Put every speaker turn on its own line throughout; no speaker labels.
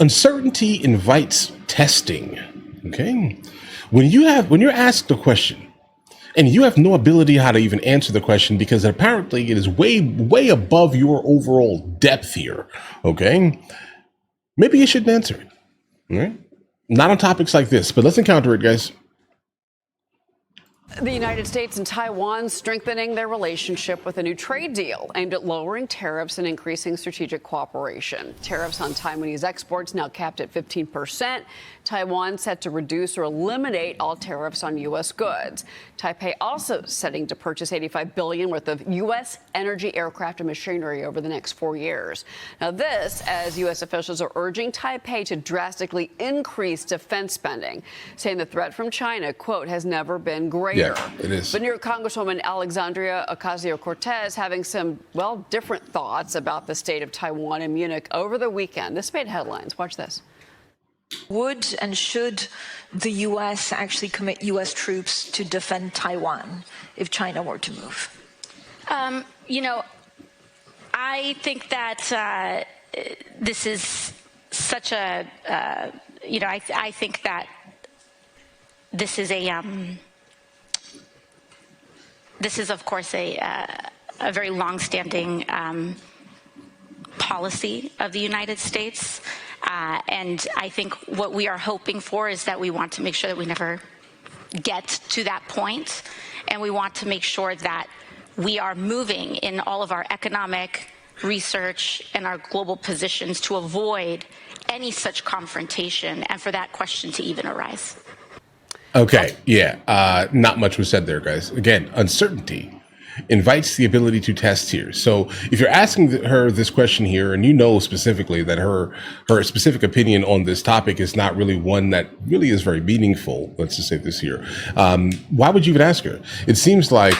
Uncertainty invites testing. Okay, when you're asked a question and you have no ability how to even answer the question because apparently it is way above your overall depth here. Okay, maybe you shouldn't answer it. All right, not on topics like this, but let's encounter it, guys.
The United States and Taiwan strengthening their relationship with a new trade deal aimed at lowering tariffs and increasing strategic cooperation. Tariffs on Taiwanese exports now capped at 15%. Taiwan set to reduce or eliminate all tariffs on U.S. goods. Taipei also setting to purchase $85 billion worth of U.S. energy aircraft and machinery over the next 4 years. Now this, as U.S. officials are urging Taipei to drastically increase defense spending, saying the threat from China, quote, has never been greater.
Yeah, it is.
But New York Congresswoman Alexandria Ocasio-Cortez having some, well, different thoughts about the state of Taiwan in Munich over the weekend. This made headlines. Watch this.
Would and should the U.S. actually commit U.S. troops to defend Taiwan if China were to move?
You know, I think that this is such a, you know, I think that this is a, this is, of course, a very long-standing policy of the United States. And I think what we are hoping for is that we want to make sure that we never get to that point. And we want to make sure that we are moving in all of our economic research and our global positions to avoid any such confrontation and for that question to even arise.
Okay, yeah, not much was said there, guys. Again, uncertainty invites the ability to test here. So if you're asking her this question here, and you know specifically that her specific opinion on this topic is not really one that really is very meaningful, let's just say this here, why would you even ask her? It seems like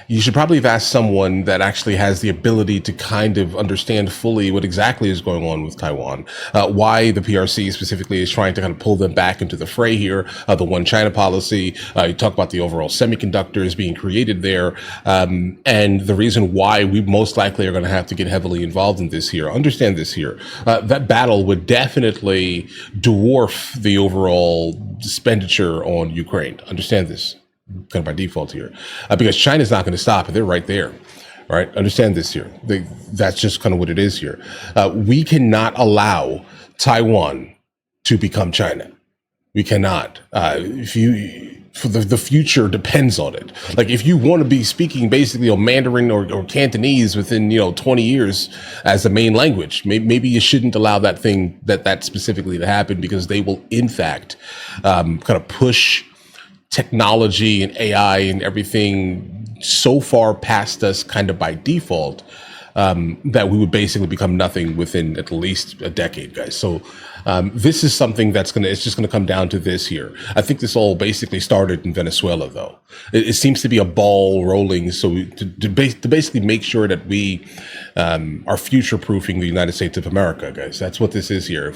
you should probably have asked someone that actually has the ability to kind of understand fully what exactly is going on with Taiwan, why the PRC specifically is trying to kind of pull them back into the fray here, the one China policy. You talk about the overall semiconductors being created there, and the reason why we most likely are going to have to get heavily involved in this here. Understand this here. That battle would definitely dwarf the overall expenditure on Ukraine. Understand this. Kind of by default here, because China's not going to stop. They're right there, right? Understand this here. That's just kind of what it is here. We cannot allow Taiwan to become China. We cannot. For the future depends on it. Like if you want to be speaking basically on Mandarin or Cantonese within 20 years as the main language, maybe you shouldn't allow that specifically to happen, because they will in fact kind of push technology and AI and everything so far past us kind of by default that we would basically become nothing within at least a decade, guys. So this is something it's just going to come down to this here. I think this all basically started in Venezuela, though. It seems to be a ball rolling. So to basically make sure that we are future-proofing the United States of America, guys. That's what this is here.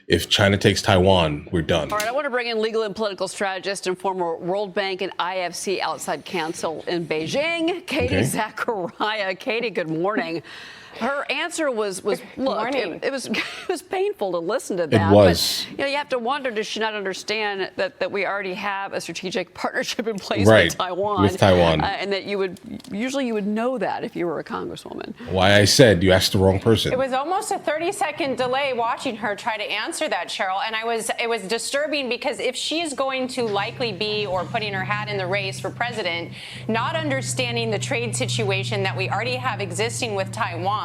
If China takes Taiwan, we're done.
All right, I want to bring in legal and political strategist and former World Bank and IFC outside counsel in Beijing, Katie Zachariah. Katie, good morning. Her answer was look, it was painful to listen to that.
It was.
But, you have to wonder, does she not understand that we already have a strategic partnership in place with Taiwan?
With Taiwan.
And that you would know that if you were a congresswoman.
Why I said you asked the wrong person.
It was almost a 30-second delay watching her try to answer that, Cheryl. And it was disturbing, because if she's going to likely be, or putting her hat in the race for president, not understanding the trade situation that we already have existing with Taiwan,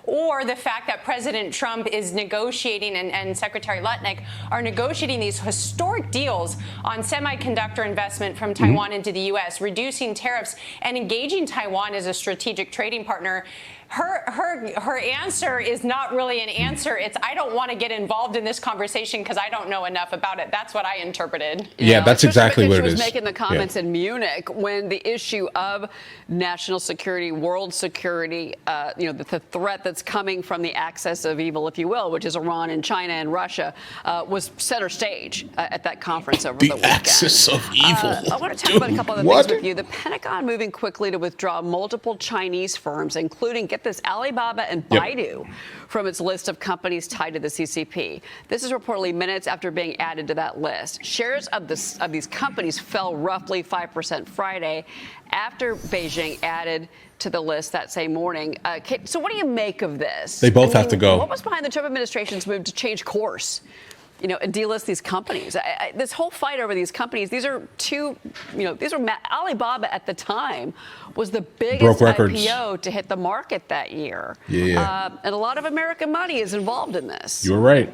or the fact that President Trump is negotiating and Secretary Lutnick are negotiating these historic deals on semiconductor investment from Taiwan into the U.S., reducing tariffs and engaging Taiwan as a strategic trading partner. Her answer is not really an answer. It's, I don't want to get involved in this conversation because I don't know enough about it. That's what I interpreted.
Yeah, that's exactly what it is.
She was making the comments in Munich when the issue of national security, world security, the threat that that's coming from the axis of evil, if you will, which is Iran and China and Russia, was center stage at that conference over the weekend.
The axis of evil.
I want to talk about a couple other things with you. The Pentagon moving quickly to withdraw multiple Chinese firms, including, get this, Alibaba and Baidu, from its list of companies tied to the CCP. This is reportedly minutes after being added to that list. Shares of these companies fell roughly 5% Friday after Beijing added to the list that same morning. So what do you make of this?
They both have to go.
What was behind the Trump administration's move to change course, and delist these companies? This whole fight over these companies, these are Alibaba at the time was the biggest IPO to hit the market that year. And a lot of American money is involved in this.
You were right.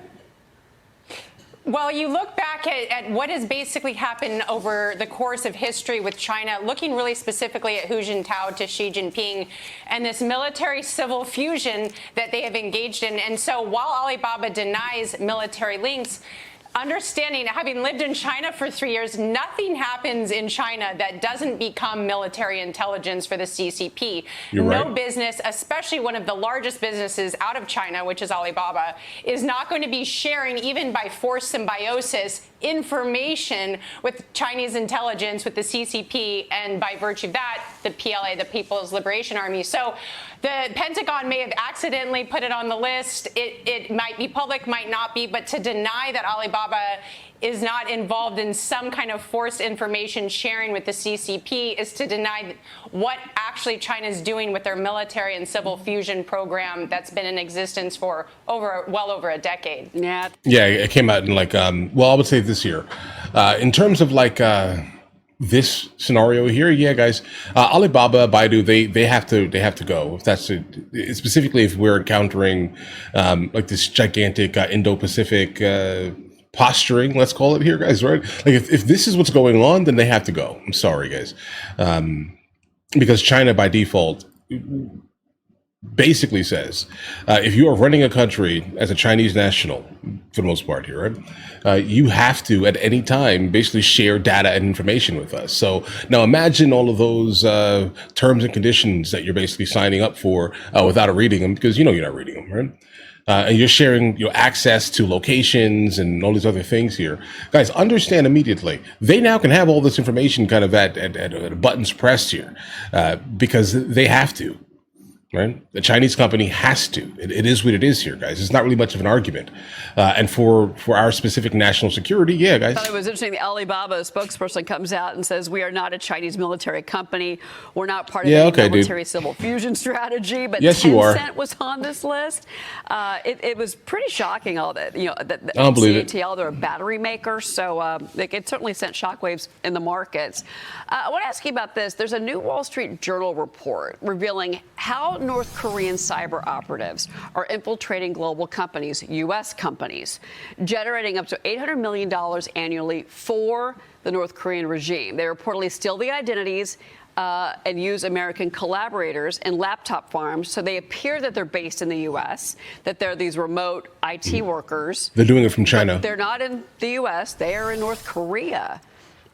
Well, you look back at what has basically happened over the course of history with China, looking really specifically at Hu Jintao to Xi Jinping and this military-civil fusion that they have engaged in. And so while Alibaba denies military links, understanding, having lived in China for 3 years, nothing happens in China that doesn't become military intelligence for the CCP. No business, especially one of the largest businesses out of China, which is Alibaba, is not going to be sharing, even by forced symbiosis, information with Chinese intelligence, with the CCP, and by virtue of that, the PLA, the People's Liberation Army. So the Pentagon may have accidentally put it on the list. It might be public, might not be, but to deny that Alibaba is not involved in some kind of forced information sharing with the CCP is to deny what actually China is doing with their military and civil fusion program that's been in existence for well over a decade.
Yeah,
it came out in I would say this year. In terms of this scenario here, guys, Alibaba, Baidu, they have to go. If that's specifically if we're encountering this gigantic Indo-Pacific posturing, let's call it here, guys, right? If this is what's going on, then they have to go. I'm sorry, guys, because China by default basically says if you are running a country as a Chinese national, for the most part here, right, you have to at any time basically share data and information with us. So now imagine all of those terms and conditions that you're basically signing up for without reading them, because you're not reading them, right? And you're sharing access to locations and all these other things here. Guys, understand immediately, they now can have all this information kind of at buttons pressed here because they have to. Right? The Chinese company has to. It is what it is here, guys. It's not really much of an argument. And for our specific national security, guys.
I thought it was interesting. The Alibaba spokesperson comes out and says, we are not a Chinese military company. We're not part of the military civil fusion strategy. But
yes,
Tencent was on this list. It was pretty shocking, all that. That
I don't believe
CATL, they're a battery maker. So it certainly sent shockwaves in the markets. I want to ask you about this. There's a new Wall Street Journal report revealing how North Korean cyber operatives are infiltrating global companies, U.S. companies, generating up to $800 million annually for the North Korean regime. They reportedly steal the identities and use American collaborators in laptop farms. So they appear that they're based in the U.S., that they're these remote IT workers.
They're doing it from China.
They're not in the U.S. They are in North Korea.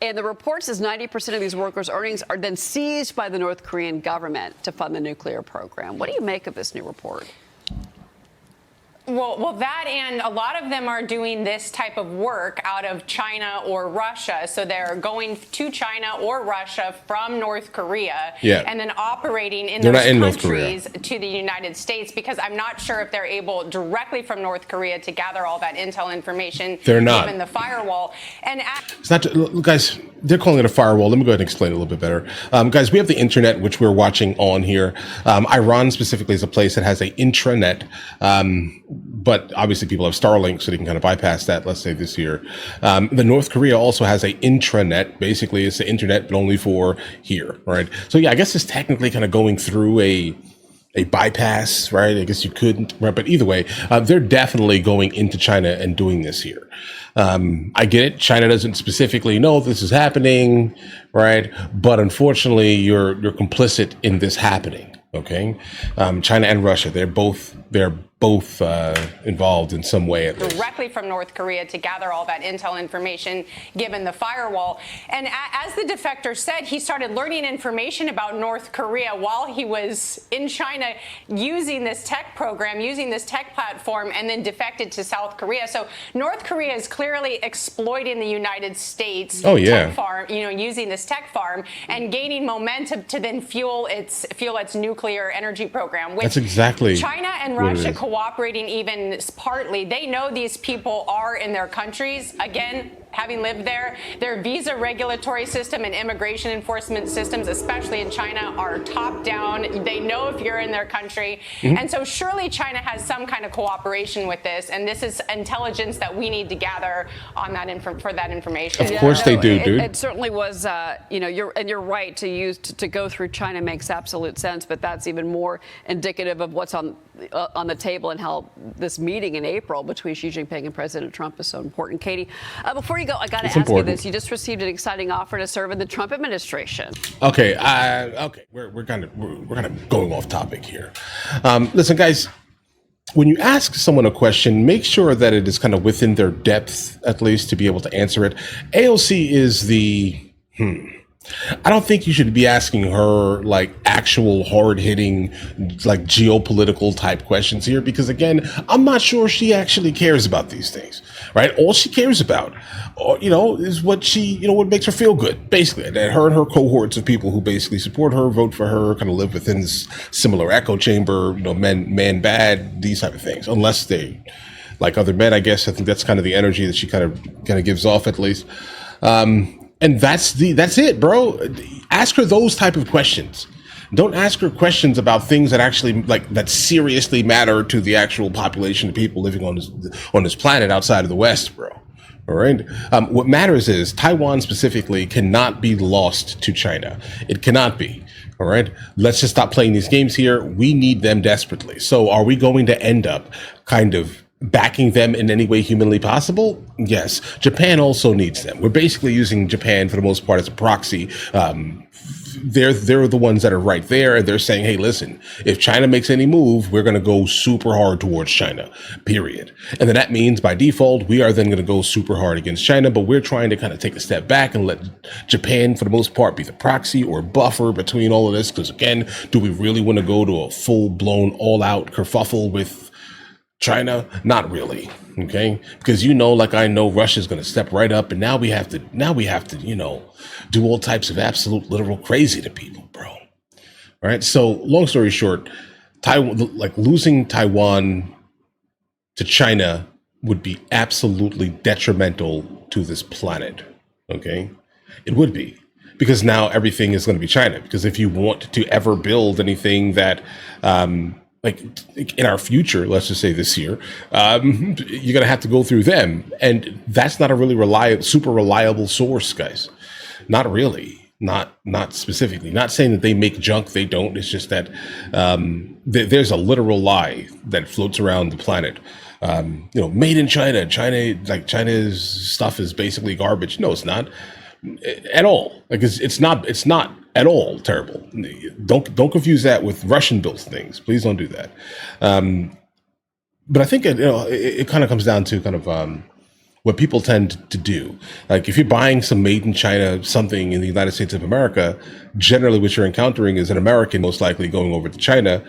And the report says 90% of these workers' earnings are then seized by the North Korean government to fund the nuclear program. What do you make of this new report?
Well, that, and a lot of them are doing this type of work out of China or Russia. So they're going to China or Russia from North Korea and then operating in those countries to the United States, because I'm not sure if they're able directly from North Korea to gather all that intel information.
They're not.
Given the firewall. And
it's not, guys, they're calling it a firewall. Let me go ahead and explain it a little bit better. Guys, we have the internet, which we're watching on here. Iran specifically is a place that has an intranet. But obviously people have Starlink, so they can kind of bypass that, let's say this year. The North Korea also has an intranet. Basically, it's the internet, but only for here, right? So yeah, I guess it's technically kind of going through a bypass, right? I guess you couldn't, right? But either way, they're definitely going into China and doing this here. I get it. China doesn't specifically know this is happening, right? But unfortunately, you're complicit in this happening. Okay. China and Russia, they're both involved in some way at least.
Directly from North Korea to gather all that intel information, given the firewall. And as the defector said, he started learning information about North Korea while he was in China using this tech program, using this tech platform, and then defected to South Korea. So North Korea is clearly exploiting the United States tech farm, using this tech farm and gaining momentum to then fuel its nuclear energy program. With
That's exactly
China and Russia cooperating even partly. They know these people are in their countries. Again, having lived there, their visa regulatory system and immigration enforcement systems, especially in China, are top down. They know if you're in their country. And so surely China has some kind of cooperation with this. And this is intelligence that we need to gather on that for that information.
Of course they do, dude.
It certainly was, you're right to go through China makes absolute sense, but that's even more indicative of what's on the table and how this meeting in April between Xi Jinping and President Trump is so important. Katie, before you go, I got to ask you this. You just received an exciting offer to serve in the Trump administration.
Okay, we're kind of going off topic here. Listen, guys, when you ask someone a question, make sure that it is kind of within their depth, at least, to be able to answer it. AOC is I don't think you should be asking her like actual hard-hitting, like geopolitical type questions here, because again, I'm not sure she actually cares about these things, right? All she cares about, is what what makes her feel good, basically. That her and her cohorts of people who basically support her, vote for her, kind of live within this similar echo chamber, man bad, these type of things, unless they like other men, I guess. I think that's kind of the energy that she kind of gives off, at least. And that's it, bro. Ask her those type of questions. Don't ask her questions about things that actually that seriously matter to the actual population of people living on this planet outside of the West, bro. All right. What matters is Taiwan specifically cannot be lost to China. It cannot be. All right. Let's just stop playing these games here. We need them desperately. So are we going to end up kind of backing them in any way humanly possible? Yes. Japan also needs them. We're basically using Japan for the most part as a proxy. They're the ones that are right there, and they're saying, hey, listen, if China makes any move, we're going to go super hard towards China, period. And then that means by default, we are then going to go super hard against China, but we're trying to kind of take a step back and let Japan, for the most part, be the proxy or buffer between all of this. Because again, do we really want to go to a full-blown, all-out kerfuffle with China? Not really, okay? Because like I know Russia's going to step right up, and now we have to, do all types of absolute literal crazy to people, bro. All right. So long story short, losing Taiwan to China would be absolutely detrimental to this planet. Okay, it would be, because now everything is going to be China. Because if you want to ever build anything that in our future, let's just say this year, you're going to have to go through them. And that's not a really super reliable source, guys. Not really. Not specifically. Not saying that they make junk. They don't. It's just that there's a literal lie that floats around the planet. Made in China. China's stuff is basically garbage. No, it's not at all. It's not at all terrible. Don't confuse that with Russian-built things. Please don't do that. But I think it kind of comes down to kind of what people tend to do. Like if you're buying some made in China something in the United States of America, generally what you're encountering is an American most likely going over to China,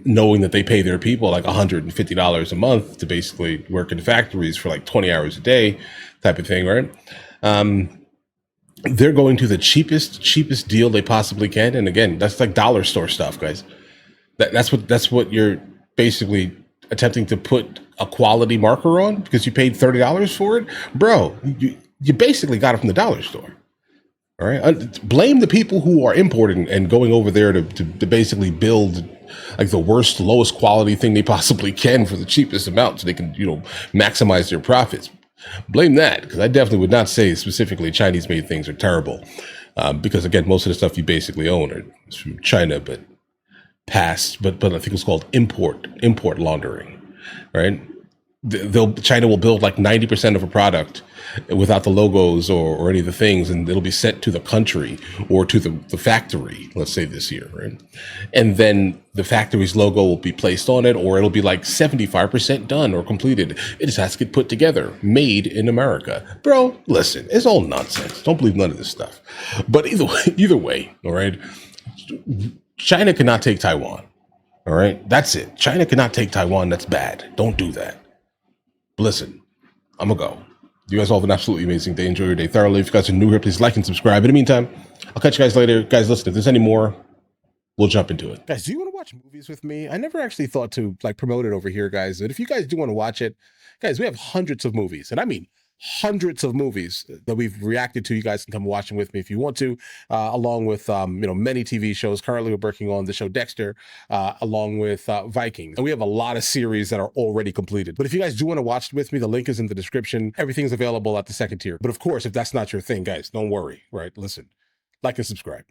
knowing that they pay their people like $150 a month to basically work in factories for like 20 hours a day type of thing, right? They're going to the cheapest deal they possibly can. And again, that's like dollar store stuff, guys. That's what you're basically attempting to put a quality marker on because you paid $30 for it. Bro, you basically got it from the dollar store. All right. Blame the people who are importing and going over there to basically build like the worst, lowest quality thing they possibly can for the cheapest amount so they can, maximize their profits. Blame that, because I definitely would not say specifically Chinese made things are terrible. Because again, most of the stuff you basically own is from China, but I think it's called import laundering, right? China will build like 90% of a product without the logos or any of the things, and it'll be sent to the country or to the factory, let's say this year, right? And then the factory's logo will be placed on it, or it'll be like 75% done or completed. It just has to get put together, made in America. Bro, listen, it's all nonsense. Don't believe none of this stuff. But either way, all right, China cannot take Taiwan. All right, that's it. China cannot take Taiwan. That's bad. Don't do that. But listen, I'm gonna go. You guys all have an absolutely amazing day. Enjoy your day thoroughly. If you guys are new here, please like and subscribe. In the meantime, I'll catch you guys later. Guys, listen, if there's any more, we'll jump into it. Guys, do you want to watch movies with me? I never actually thought to like promote it over here, guys. But if you guys do want to watch it, guys, we have hundreds of movies, and I mean hundreds of movies that we've reacted to. You guys can come watch them with me if you want to, along with many TV shows. Currently, we're working on the show Dexter, along with Vikings, and we have a lot of series that are already completed. But if you guys do want to watch it with me, the link is in the description. Everything's available at the second tier. But of course, if that's not your thing, guys, don't worry. Right? Listen, like and subscribe.